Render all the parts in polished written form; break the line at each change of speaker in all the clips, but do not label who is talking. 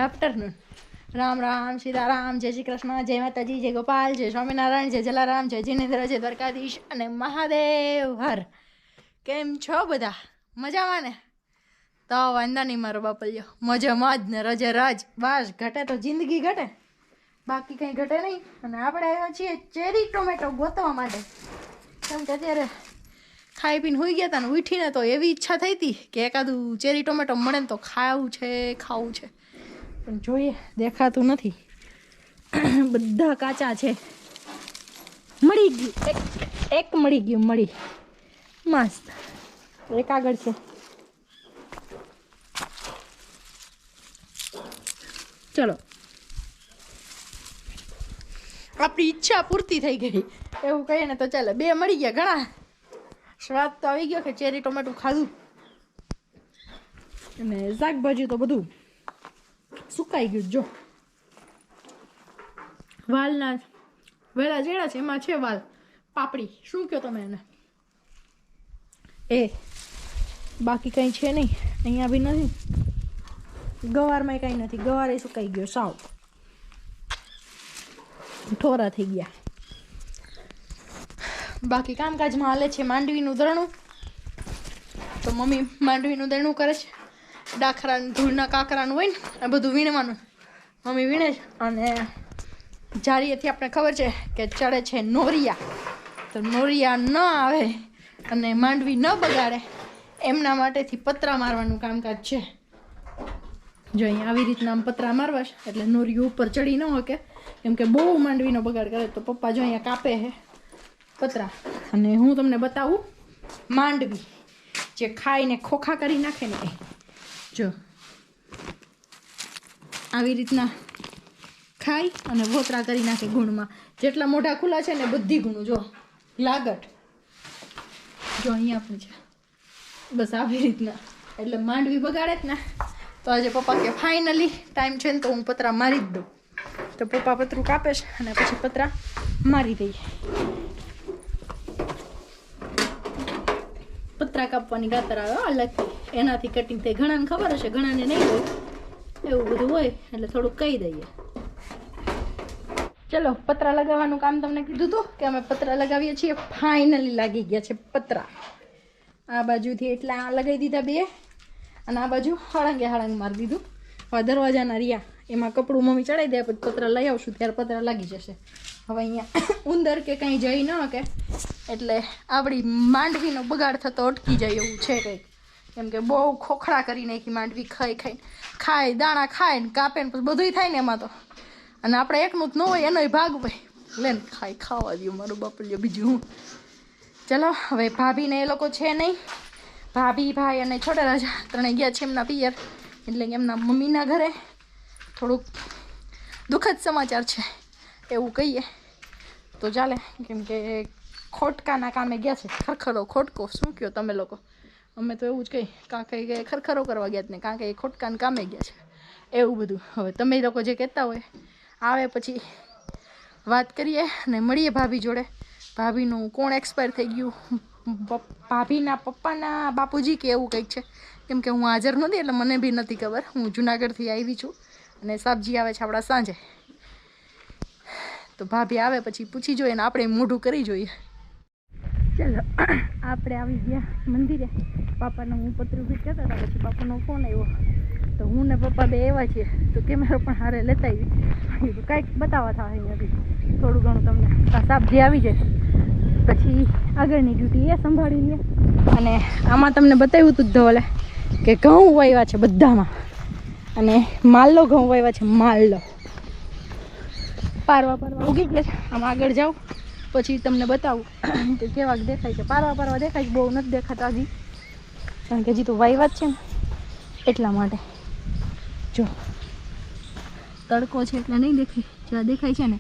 Afternoon. Ram Ram, Sitaram, જય શ્રી કૃષ્ણ, જય માતાજી, જય ગોપાલ, જય સ્વામિનારાયણ, જય જલારામ, જય જિનેન્દ્ર, જય દ્વારકાધીશ અને મહાદેવ હર. કેમ છો બધા? મજામાં ને? તો વાંધા નહીં મારો બાપલ્યો, મજામાં જ ને, રજે રજ. બસ ઘટે તો જિંદગી ઘટે, બાકી કંઈ ઘટે નહીં. અને આપણે આવ્યા છીએ ચેરી ટોમેટો ગોતવા માટે, કેમ કે અત્યારે ખાઈ પીને હોઈ ગયા હતા ને ઉઠીને તો એવી ઈચ્છા થઈ હતી કે એકાદું ચેરી ટોમેટો મળે ને તો ખાવું છે. પણ જોઈએ, દેખાતું નથી, બધા કાચા છે. મળી ગયું, એક મળી ગયું, મસ્ત. એક આગળ છે. ચલો, આપણી ઈચ્છા પૂર્તિ થઈ ગઈ એવું કહીએ ને તો ચાલે. 2 મળી ગયા, ઘણા સ્વાદ તો આવી ગયો કે ચેરી ટોમેટું ખાધું. અને શાકભાજી તો બધું સુકાઈ ગયું. જો વાલના વેલા જેડા છે એમાં છે વાલ પાપડી, શું કહો તમે એને? એ બાકી કંઈ છે નહીં. અહીંયા બી નથી, ગવારમાં કંઈ નથી. ગવાર એ સુકાઈ ગયો સાવ, ઠોરા થઈ ગયા. બાકી કામકાજમાં હાલે છે માંડવીનું દરણું. તો મમ્મી માંડવીનું દરણું કરે છે. ડાખરાનું, ધૂળના કાકરાનું હોય ને આ બધું વીણવાનું મમ્મી વીણે છે. અને જારીએથી આપણે ખબર છે કે ચડે છે નોરિયા. તો નોરિયા ન આવે અને માંડવી ન બગાડે એમના માટેથી પતરા મારવાનું કામકાજ છે. જો અહીંયા આવી રીતના આમ પતરા મારવા છે એટલે નોરિયું ઉપર ચડી ન શકે, કેમ કે બહુ માંડવીનો બગાડ કરે. તો પપ્પા જો અહીંયા કાપે છે પતરા. અને હું તમને બતાવું માંડવી જે ખાઈને ખોખા કરી નાખે ને. જો આવી રીતના ખાઈ અને ભોતરા કરી નાખે ગુણમાં. જેટલા મોઢા ખુલ્લા છે ને બધી ગુણું જો લાગટ. જો અહીંયા પણ છે, બસ આવી રીતના. એટલે માંડવી બગાડે જ ને. તો આજે પપ્પા કે ફાઇનલી ટાઈમ છે ને તો હું પતરા મારી જ દઉં. તો પપ્પા પતરું કાપે છે અને પછી પતરા મારી દઈએ. પતરા કાપવાની ગાતર આવે અલગથી, એનાથી કટિંગ થાય. ઘણાને ખબર હશે, ઘણાને નહીં હોય. એવું બધું હોય એટલે થોડુંક કહી દઈએ. ચલો, પતરા લગાવવાનું કામ તમને કીધું હતું કે અમે પતરા લગાવીએ છીએ. ફાઇનલી લાગી ગયા છે પતરા. આ બાજુથી એટલા લગાવી દીધા 2 અને આ બાજુ હળંગે મારી દીધું. હવે દરવાજાના રહ્યા એમાં કપડું મમ્મી ચડાવી દે, પછી પતરા લઈ આવશું ત્યારે પતરા લાગી જશે. હવે અહીંયા ઉંદર કે કંઈ જઈ ન શકે એટલે આપણી માંડવીનો બગાડ થતો અટકી જાય એવું છે કંઈક. કેમ કે બહુ ખોખરા કરી નાખી માંડવી. ખાય દાણા ખાય ને કાપે ને પછી બધુંય થાય ને એમાં તો. અને આપણે એકનું જ ન હોય, એનોય ભાગ હોય. લે ને ખાવા દઉં મારું બાપલ્યો. બીજું હું. ચલો હવે ભાભીને એ લોકો છે નહીં. ભાભી, ભાઈ અને છોટા રાજા ત્રણે ગયા છે એમના પિયર, એટલે કે એમના મમ્મીના ઘરે. થોડુંક દુઃખદ સમાચાર છે એવું કહીએ તો ચાલે. કેમ કે ખોટકાના કામે ગયા છે. ખરખરો ખોટકો શું કહો તમે લોકો? અમે તો એવું જ કહી. કાં કંઈ ખરખરો કરવા ગયા જ ને કાં કંઈ ખોટકાના કામે ગયા છે એવું બધું. હવે તમે લોકો જે કહેતા હોય આવે પછી વાત કરીએ અને મળીએ ભાભી જોડે. ભાભીનું કોણ એક્સપાયર થઈ ગયું, ભાભીના પપ્પાના બાપુજી કે એવું કંઈક છે. કેમ કે હું હાજર નહોતી એટલે મને બી નથી ખબર. હું જુનાગઢથી આવી છું અને સાબજી આવે છે આપણા સાંજે. તો ભાભી આવે પછી પૂછી જોઈએ ને આપણે મોઢું કરી જોઈએ. ચાલો, આપણે આવી ગયા મંદિરે. પાપાને હું પતરું ફીટ કરતા હતા, પછી પાપાનો ફોન આવ્યો. તો હું ને પપ્પા 2 આવ્યા છીએ. તો કેમેરો પણ હારે લેતા આવી. કાંઈક બતાવવા થાય અહીંયાથી થોડું ઘણું તમને. સાબજી આવી જાય પછી આગળની ડ્યુટી એ સંભાળી લે. અને આમાં તમને બતાવ્યું હતું ધોલે કે ઘઉં વાવ્યા છે બધામાં. અને માલલો ઘઉં વાવ્યા છે. માલલો પારવા ઉગી ગયા છે. આમ આગળ જાઉં પછી તમને બતાવું કે કેવાક દેખાય છે. પારવા દેખાય છે, બહુ નથી દેખાતા હજી, કારણ કે હજી તો વાવ્યા જ છે ને એટલા માટે. જો તડકો છે એટલે નહીં દેખાય. જ્યાં દેખાય છે ને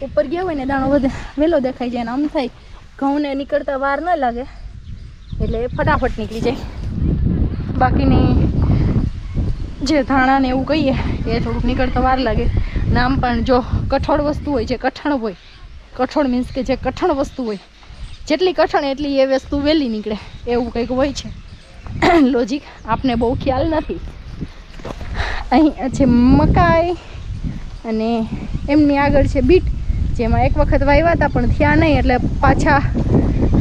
ઉપર ગયા હોય ને દાણો વધે વહેલો દેખાય જાય. અને આમ થાય ઘઉંને નીકળતા વાર ન લાગે એટલે ફટાફટ નીકળી જાય. બાકીની જે ધાણા ને એવું કહીએ એ થોડુંક નીકળતા વાર લાગે. નામ પણ જો કઠોળ વસ્તુ હોય, જે કઠણ હોય, કઠોળ મીન્સ કે જે કઠણ વસ્તુ હોય, જેટલી કઠણ એટલી એ વસ્તુ વહેલી નીકળે, એવું કંઈક હોય છે લોજિક. આપને બહુ ખ્યાલ નથી. અહીં છે મકાઈ અને એમની આગળ છે બીટ, જેમાં એક વખત વાવ્યા હતા પણ થયા નહીં, એટલે પાછા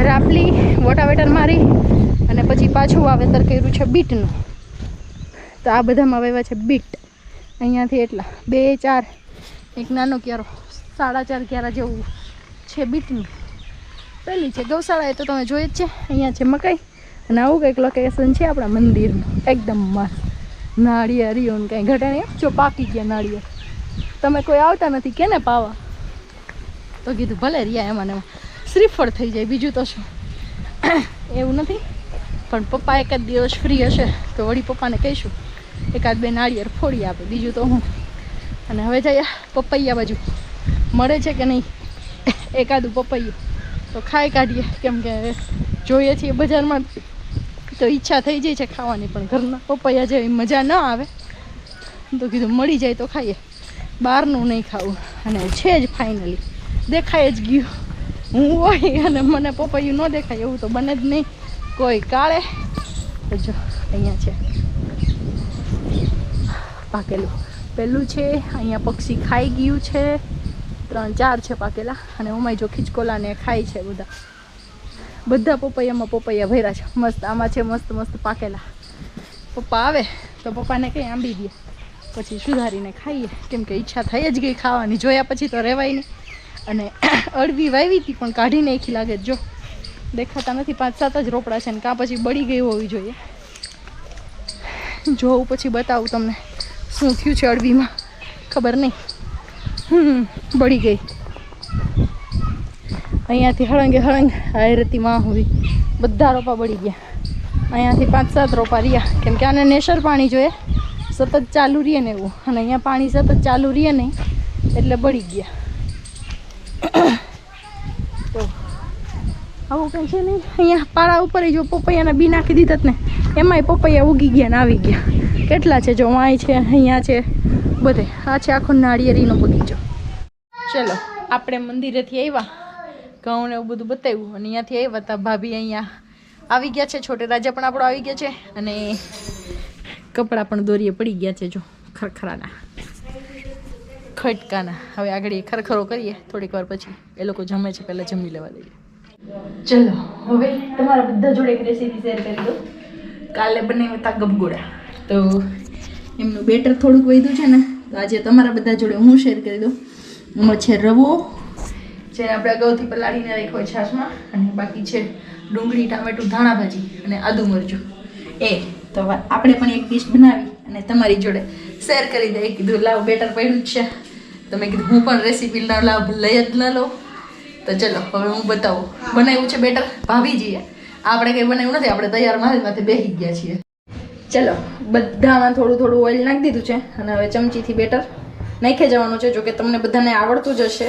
રાપલી વોટાવેટર મારી અને પછી પાછું વાવેતર કર્યું છે બીટનું. તો આ બધામાં વાવ્યા છે બીટ. અહીંયાથી એટલા 2 4 એક નાનો ક્યારો 4.5 ક્યારા જેવું છે બીટનું. પહેલી છે ગૌશાળા, એ તો તમે જોઈ જ છે. અહીંયા છે મકાઈ અને આવું કંઈક લોકેશન છે આપણા મંદિરનું. એકદમ મસ્ત. નાળિયેરીઓને કંઈ ઘટે નહીં. જો પાકી ગયા નાળિયેર. તમે કોઈ આવતા નથી કેને પાવા, તો કીધું ભલે રહ્યા એમાં ને એમાં શ્રીફળ થઈ જાય, બીજું તો શું. એવું નથી. પણ પપ્પા એકાદ દિવસ ફ્રી હશે તો વળી પપ્પાને કહીશું એકાદ 2 નાળિયેર ફોડી આપે, બીજું તો હું. અને હવે જઈએ પપૈયા બાજુ, મળે છે કે નહીં એકાદું પપૈયું તો ખાઈ કાઢીએ. કેમ કે જોઈએ છીએ બજારમાં તો ઈચ્છા થઈ જાય છે ખાવાની, પણ ઘરના પપૈયા જેવી મજા ન આવે. તો કીધું મળી જાય તો ખાઈએ, બહારનું નહીં ખાવું. અને છે જ ફાઇનલી દેખાય જ ગયું. હું હોય અને મને પપૈયું ન દેખાય એવું તો બને જ નહીં કોઈ કાળે. તો જો અહીંયા છે પાકેલું. પેલું છે અહીંયા પક્ષી ખાઈ ગયું છે. 3 4 છે પાકેલા. અને ઉમાઈ જો ખીચકોલાને ખાય છે. બધા પપૈયામાં પપૈયા ભર્યા છે મસ્ત. આમાં છે મસ્ત મસ્ત પાકેલા. પપ્પા આવે તો પપ્પાને કંઈ આંબી દે, પછી સુધારીને ખાઈએ. કેમ કે ઈચ્છા થઈ જ ગઈ ખાવાની, જોયા પછી તો રહેવાય નહીં. અને અળવી વાવી હતી પણ કાઢી નાખી લાગે. જો દેખાતા નથી, 5 7 જ રોપડા છે ને કાં પછી બળી ગઈ હોવી જોઈએ. જોઉં પછી બતાવું તમને શું થયું છે અળવીમાં, ખબર નહીં. બળી ગઈ. અહીંયાથી હળંગે હળંગ હાયરતીમાં હોવી બધા રોપા બળી ગયા. અહીંયાથી 5 7 રોપા રહ્યા. કેમ કે આને નેશર પાણી જોઈએ, સતત ચાલુ રહીએ ને એવું. અને અહીંયા પાણી સતત ચાલુ રહીએ નહીં એટલે બળી ગયા. તો આવું કંઈ છે નહીં. અહીંયા પાળા ઉપર જો પપૈયાના બી નાખી દીધા ને એમાંય પપૈયા ઉગી ગયા ને આવી ગયા. કેટલા છે જો, વાંય છે, અહીંયા છે, બધે. આ છે આખો નાળિયેરીનો બગીચો. ચલો આપણે મંદિરેથી આવ્યા, ઘઉં ને એવું બધું બતાવ્યું. અને અહીંયાથી આવ્યા હતા ભાભી, અહીંયા આવી ગયા છે. છોટે રાજા પણ આપણો આવી ગયા છે. અને કપડાં પણ દોરીએ પડી ગયા છે જો ખરખરાના, ખટકાના. હવે આગળ એ ખરખરો કરીએ થોડીક વાર પછી. એ લોકો જમે છે, પહેલાં જમી લેવા દઈએ. ચલો હવે તમારા બધા જોડે એક રેસીપી શેર કરી દો. કાલે બનાવ્યા હતા ગબગોડા, તો એમનું બેટર થોડુંક વધ્યું છે ને, તો આજે તમારા બધા જોડે હું શેર કરી દઉં. એમાં છે રવો, જે આપણે અગાઉથી પલાળીને રાખ્યો છાશમાં, અને બાકી છે ડુંગળી, ટામેટું, ધાણા ભાજી અને આદુ મરચું. એ તો આપણે પણ એક ડિશ બનાવી અને તમારી જોડે શેર કરી દઈએ. કીધું લાવ બેટર પડ્યું જ છે, તો મેં કીધું હું પણ રેસીપી ના લાવ લઈ જ ન લો. તો ચલો હવે હું બતાવું. બનાવ્યું છે બેટર ભાભીજીએ, આપણે કંઈ બનાવ્યું નથી, આપણે તૈયાર માલમાંથી બેસી ગયા છીએ. ચલો બધામાં થોડું થોડું ઓઇલ નાખી દીધું છે અને હવે ચમચીથી બેટર નાખી જવાનું છે. જોકે તમને બધાને આવડતું જ હશે,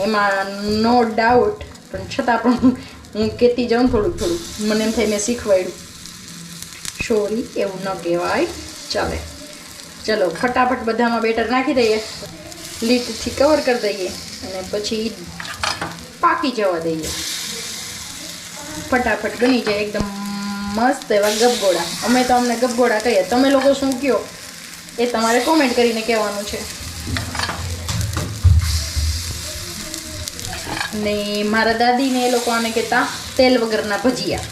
એમાં નો ડાઉટ, પણ છતાં પણ હું કહેતી જાઉં થોડુંક થોડુંક. મને એમ થાય મેં શીખવાડ્યું. સોરી, એવું ન કહેવાય. ચાલે ચલો ફટાફટ બધામાં બેટર નાખી દઈએ, લીટથી કવર કરી દઈએ અને પછી પાકી જવા દઈએ. ફટાફટ બની જાય એકદમ મસ્ત એવા ગબગોડા. અમે તો અમને ગબગોડા કહીએ, તમે લોકો શું કહો એ તમારે કોમેન્ટ કરીને કહેવાનું છે. ને મારા દાદીને એ લોકો આને કહેતા તેલ વગરના ભજીયા,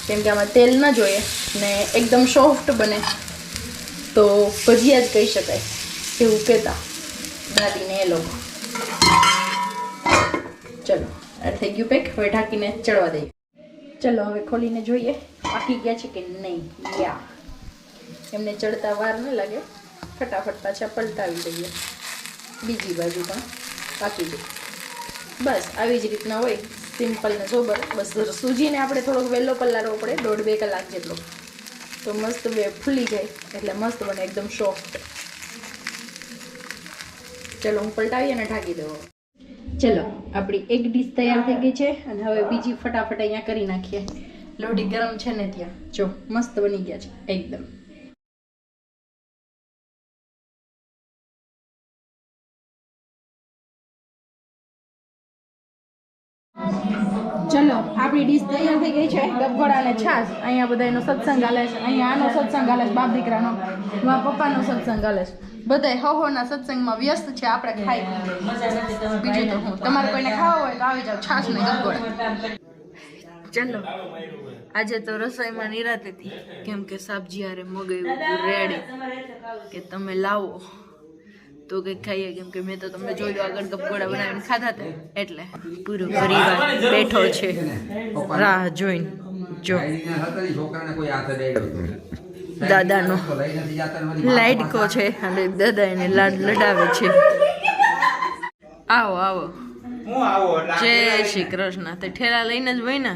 કેમ કે આમાં તેલ ન જોઈએ ને એકદમ સોફ્ટ બને તો ભજીયા જ કહી શકાય, એવું કહેતા દાદીને એ લોકો. ચલો આ થઈ ગયું પેક. હવે ઢાંકીને ચડવા દઈએ. ચલો હવે ખોલીને જોઈએ પાકી ગયા છે કે નહીં. યા એમને ચડતા વાર ન લાગે, ફટાફટ પાછા પલટાવી દઈએ. બીજી બાજુ પણ પાકી ગઈ. બસ આવી જ રીતના હોય, સિમ્પલ ને સોબર. બસ સૂજીને આપણે થોડોક વહેલો પલાળવો પડે, 1.5 2 કલાક જેટલો, તો મસ્ત ફૂલી જાય એટલે મસ્ત બને, એકદમ સોફ્ટ. ચલો હું પલટાવી અને ઢાંકી દઉં. ચલો આપણી એક ડીશ તૈયાર થઈ ગઈ છે અને હવે બીજી ફટાફટ અહીંયા કરી નાખીએ. લોઢી ગરમ છે ને ત્યાં જો મસ્ત બની ગયા છે એકદમ. ચલો આપણી ડીશ તૈયાર થઈ ગઈ છે ગબગોળ અને છાશ અહીંયા બધાનો સત્સંગ હાલે છે અહીંયા આનો સત્સંગ હાલે છે બાપ દીકરાનો મારા પપ્પાનો સત્સંગ હાલે છે બધા હોના સત્સંગમાં વ્યસ્ત છે આપણે ખાઈ બીજું તો હું તમારે કોઈને ખાવા હોય તો આવી જાવ છાશ ને ગબગોળ ચલો આજે તો રસોઈમાં નિરાત હતી કેમ કે સબ્જી હારે મગાવ્યું રેડી કે તમે લાવો તો કંઈક ખાઈએ કેમ કે મેં તો તમને જોઈ લો આગળ ગપગોળા બનાવીને ખાધા હતા એટલે પૂરો પરિવાર બેઠો છે રાહ જોઈને જો દાદાનો લાડકો છે અને દાદા એને લાડ લડાવે છે આવો આવો જય શ્રી કૃષ્ણ તે ઠેલા લઈને જ હોય ને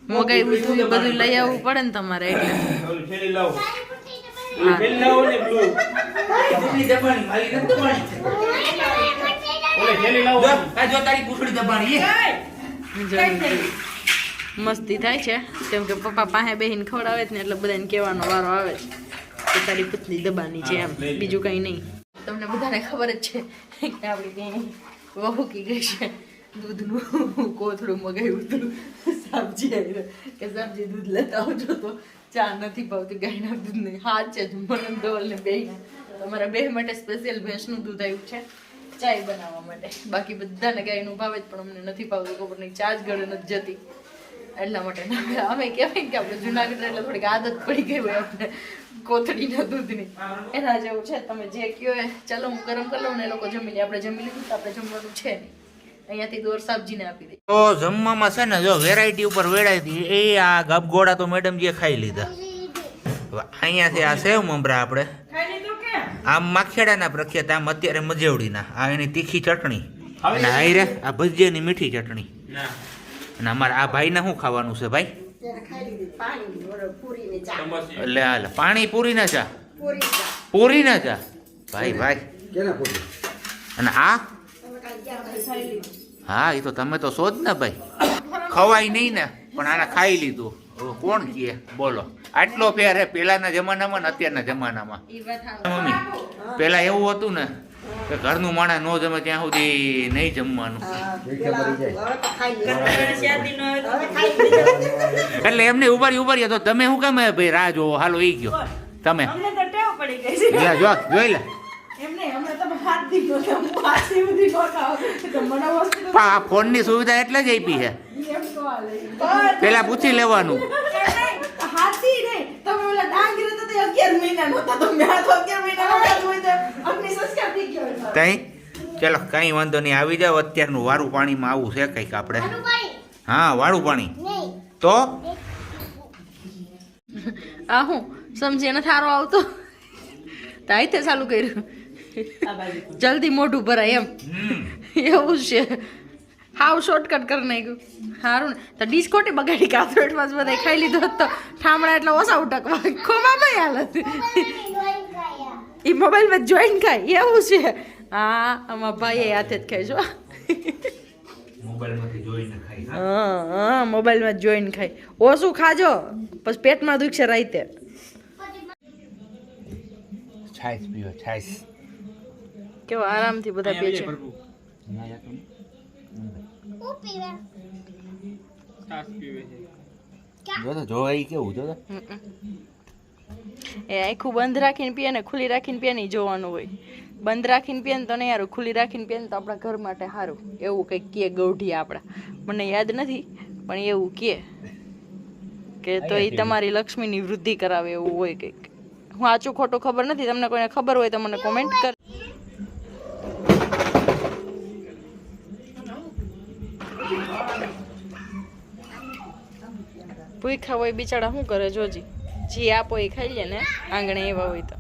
મગાવ્યું હતું એ બધું લઈ આવવું પડે ને તમારે એટલે મસ્તી થાય છે કેમ કે પપ્પા પાસે બેહીને ખવડાવે ને એટલે બધાને કહેવાનો વારો આવે છે કે તારી પુતલી દબાની છે એમ બીજું કંઈ નહીં તમને બધાને ખબર જ છે કે આપણી ત્યાં વહુકી ગઈ છે દૂધનું કોથળું મગાવ્યું હતું સબ્જી આવી કે સબ્જી દૂધ લેતા આવજો તો ચા નથી ભાવતી ગાયના દૂધની હાથ છે મને ધોલ ને બે તમારા બે માટે સ્પેશિયલ ભેંસનું દૂધ આવ્યું છે ચાય બનાવવા માટે બાકી બધાને ગાયનું ભાવે જ પણ અમને નથી ભાવતું ખબર નહીં ચા જ ગળે નથી જતી એટલા માટે અમે કહેવાય કે આપણે જુનાગઢ એટલે થોડીક આદત પડી ગઈ હોય આપણે કોથળીના દૂધની એના જેવું છે તમે જે કહો એ ચાલો હું ગરમ કરી લઉં ને એ લોકો જમી લે આપણે જમી લીધું તો આપણે જમવાનું છે નહીં અહીંયાથી દોર સબ્જીને આપી દે
તો જમવામાં છે ને જો વેરાયટી ઉપર વેરાઈ હતી એ આ ગપગોળા તો મેડમજીએ ખાઈ લીધા અહીંયાથી આ સેવ મમરા આપણે આમ માખેડાના પ્રખ્યાત આમ અત્યારે મજેવડીના આ એની તીખી ચટણી અને હાઈરે આ ભજીયાની મીઠી ચટણી અને અમારે આ ભાઈને શું ખાવાનું છે ભાઈ એટલે હાલ પાણી પૂરી ના ચા પૂરી ના ચા ભાઈ ભાઈ અને આ હા એ તો તમે તો શોધ ને ભાઈ ખવાય નહીં ને પણ આને ખાઈ લીધું કોણ કહે બોલો આટલો ફેર હે પેલાના જમાનામાં ને અત્યારના જમાનામાં મમ્મી પેલા એવું હતું ને કે ઘરનું માણસ નો જમે ત્યાં સુધી નહીં જમવાનું એટલે એમને ઉભારી તો તમે શું કામ ભાઈ રાહ જોવો હાલો ઈ ગયો તમે જોઈ લે આ ફોન ની સુવિધા એટલે જ આપી છે પેલા પૂછી લેવાનું ચલો કઈ વાંધો નહીં આવી જાવ અત્યારનું વારું પાણીમાં આવું છે કઈક આપણે હા વાળું પાણી તો
આ હું સમજી ને થારો આવતો તાઈતે ચાલુ કર્યું જલ્દી મોઢું ભરાય એમ એવું છે હાવ શોર્ટકટ કરી નાખ્યું સારું ને તો ડીશ ખોટી બગાડી કાથરોટમાં જ બધા ખાઈ લીધો તો ઠામડા એટલે ઓછા ઉટકવા ખોમાં ભાઈ હાલત એ મોબાઈલમાં જોઈન ખાય એવું છે હા આમાં ભાઈ હાથે જ ખાઈશું હા મોબાઈલમાં જ જોઈન ખાય ઓછું ખાજો પછી પેટમાં દુખશે રાઈતે
છાશ પીવો છાશ
કેવો આરામથી બધા પીએ છે એ આખું બંધ રાખીને પીએ ને ખુલ્લી રાખીને પીએ ને જોવાનું હોય બંધ રાખીને પીએ ને તો નહીં સારું ખુલ્લી રાખીને પીએ ને તો આપણા ઘર માટે સારું એવું કંઈક કહે ગૌઢી આપણા મને યાદ નથી પણ એવું કે તો એ તમારી લક્ષ્મીની વૃદ્ધિ કરાવે એવું હોય કંઈક હું આચું ખોટું ખબર નથી તમને કોઈને ખબર હોય તો મને કોમેન્ટ કર ભૂખા હોય બિચારા શું કરે જોજી જી આપો એ ખાઈ લે ને આંગણે એવા હોય તો